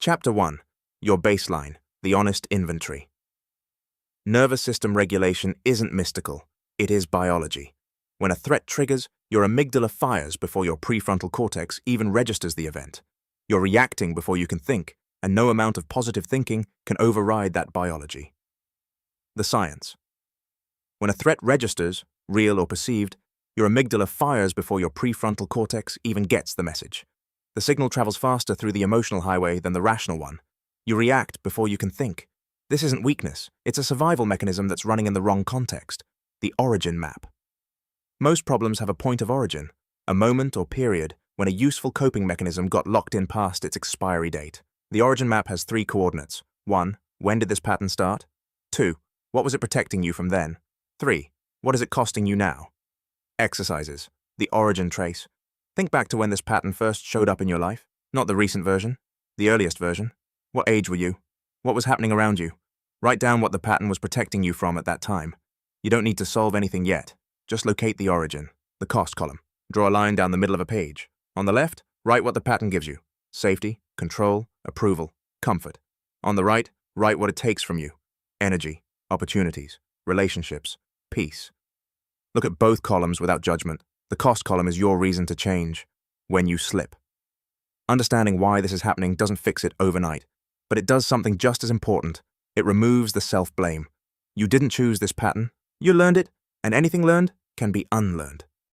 Chapter 1. Your baseline, the honest inventory. Nervous system regulation isn't mystical, it is biology. When a threat triggers, your amygdala fires before your prefrontal cortex even registers the event. You're reacting before you can think, and no amount of positive thinking can override that biology. The science. When a threat registers, real or perceived, your amygdala fires before your prefrontal cortex even gets the message. The signal travels faster through the emotional highway than the rational one. You react before you can think. This isn't weakness, it's a survival mechanism that's running in the wrong context, the origin map. Most problems have a point of origin, a moment or period when a useful coping mechanism got locked in past its expiry date. The origin map has 3 coordinates. 1. When did this pattern start? 2. What was it protecting you from then? 3. What is it costing you now? Exercises. The origin trace. Think back to when this pattern first showed up in your life. Not the recent version, the earliest version. What age were you? What was happening around you? Write down what the pattern was protecting you from at that time. You don't need to solve anything yet. Just locate the origin, the cost column. Draw a line down the middle of a page. On the left, write what the pattern gives you. Safety, control, approval, comfort. On the right, write what it takes from you. Energy, opportunities, relationships, peace. Look at both columns without judgment. The cost column is your reason to change when you slip. Understanding why this is happening doesn't fix it overnight, but it does something just as important. It removes the self-blame. You didn't choose this pattern. You learned it, and anything learned can be unlearned.